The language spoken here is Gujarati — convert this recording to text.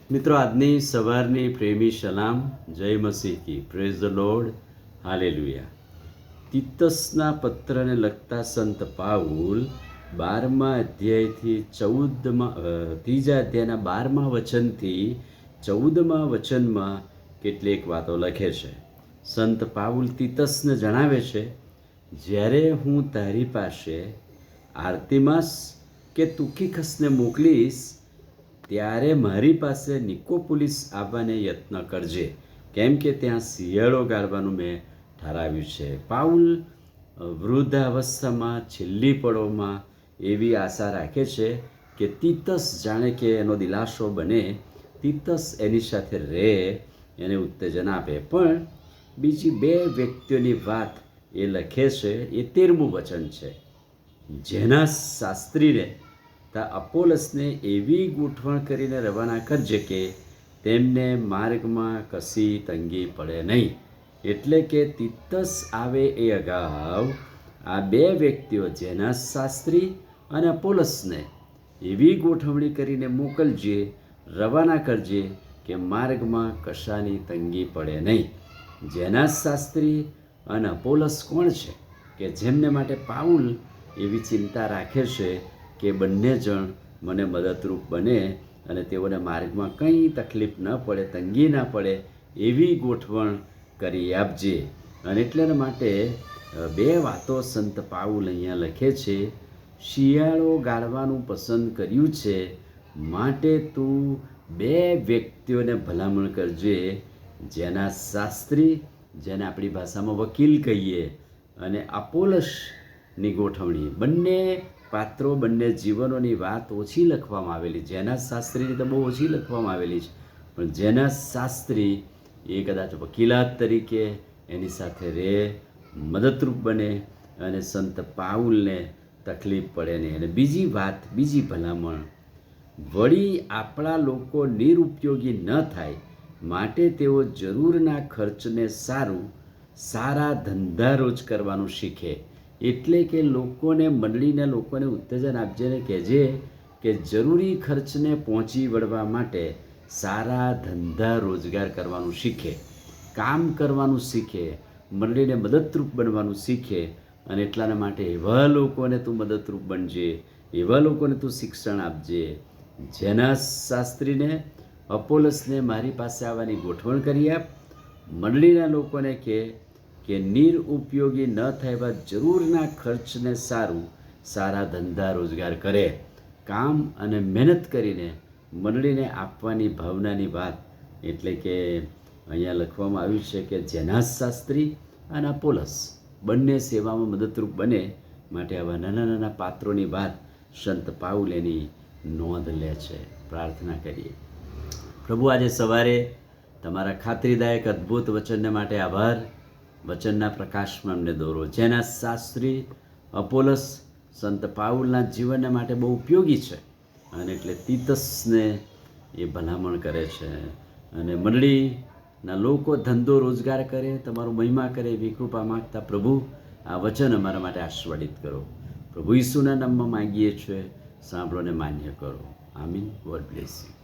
મિત્રો, આજની સવારની પ્રેમી સલામ, જય મસીહ કી, પ્રેઝ ધ લોર્ડ, હાલેલુયા. તીતસના પત્રને લગતા સંત પાઉલ 12મા અધ્યાયથી 3જા અધ્યાયના 12મા વચનથી 14મા વચનમાં કેટલીક વાતો લખે છે. સંત પાઉલ તીતસને જણાવે છે, જ્યારે હું તારી પાસે આર્તિમાસ કે તુકીકસને મોકલીશ ત્યારે મારી પાસે નિકોપોલિસ આવવાને યત્ન કરજે, કેમ કે ત્યાં શિયાળો ગાળવાનું મેં ઠરાવ્યું છે. પાઉલ વૃદ્ધાવસ્થામાં છેલ્લી પળોમાં એવી આશા રાખે છે કે તીતસ જાણે કે એનો દિલાસો બને, તીતસ એની સાથે રહે, એને ઉત્તેજન આપે. પણ બીજી બે વ્યક્તિઓની વાત એ લખે છે. એ 13મું વચન છે, જેના શાસ્ત્રીને અપોલસને એવી ગોઠવણ કરીને રવાના કરજે કે તેમને માર્ગમાં કશી તંગી પડે નહીં. એટલે કે તીતસ આવે એ અગાઉ આ બે વ્યક્તિઓ, જેના શાસ્ત્રી અને અપોલસને એવી ગોઠવણી કરીને મોકલજે, રવાના કરજે કે માર્ગમાં કશાની તંગી પડે નહીં. જેના શાસ્ત્રી અને અપોલસ કોણ છે કે જેમને માટે પાઉલ એવી ચિંતા રાખે છે કે બંને જણ મને મદદરૂપ બને અને તેઓને માર્ગમાં કંઈ તકલીફ ન પડે, તંગી ના પડે, એવી ગોઠવણ કરી આપજે. અને એટલા માટે બે વાતો સંત પાઉલ અહીંયા લખે છે. શિયાળો ગાળવાનું પસંદ કર્યું છે, માટે તું બે વ્યક્તિઓને ભલામણ કરજે, જેના શાસ્ત્રી, જેને આપણી ભાષામાં વકીલ કહીએ, અને અપોલસની ગોઠવણી. બંને પાત્રો, બંને જીવનોની વાત ઓછી લખવામાં આવેલી. જેના શાસ્ત્રીની તો બહુ ઓછી લખવામાં આવેલી છે, પણ જેના શાસ્ત્રી એ કદાચ વકીલાત તરીકે એની સાથે રહે, મદદરૂપ બને અને સંત પાઉલને તકલીફ પડે નહીં. અને બીજી વાત, બીજી ભલામણ, વળી આપણા લોકો નિરુપયોગી ન થાય માટે તેઓ જરૂરના ખર્ચને સારા ધંધા રોજ કરવાનું શીખે. એટલે કે લોકોને, મંડળીને, લોકોને ઉત્તેજન આપજે ને કહેજે કે જરૂરી ખર્ચને પહોંચી વળવા માટે સારા ધંધા રોજગાર કરવાનું શીખે, કામ કરવાનું શીખે, મંડળીને મદદરૂપ બનવાનું શીખે. અને એટલાના માટે એવા લોકોને તું મદદરૂપ બનજે, એવા લોકોને તું શિક્ષણ આપજે. જેના શાસ્ત્રીને, અપોલસને મારી પાસે આવવાની ગોઠવણ કરી આપ. મંડળીના લોકોને કે નિરુપયોગી ન થાય એવા જરૂરના ખર્ચને સારા ધંધા રોજગાર કરે, કામ અને મહેનત કરીને મંડળીને આપવાની ભાવનાની વાત. એટલે કે અહીંયા લખવામાં આવ્યું છે કે જેના શાસ્ત્રી અને અપોલસ બંને સેવામાં મદદરૂપ બને માટે આવા નાના નાના પાત્રોની વાત સંત પાઉલ એની નોંધ લે છે. પ્રાર્થના કરીએ. પ્રભુ, આજે સવારે તમારા ખાતરીદાયક અદ્ભુત વચનને માટે આભાર. વચનના પ્રકાશમાં અમને દોરો. જેના શાસ્ત્રી, અપોલસ સંત પાઉલના જીવનને માટે બહુ ઉપયોગી છે, અને એટલે તીતસને એ ભલામણ કરે છે. અને મંડળીના લોકો ધંધો રોજગાર કરે, તમારો મહિમા કરે, એવી કૃપા માગતા પ્રભુ આ વચન અમારા માટે આશીર્વાદિત કરો. પ્રભુ ઈસુના નામમાં માંગીએ છીએ, સાંભળોને માન્ય કરો. આમીન. God bless you.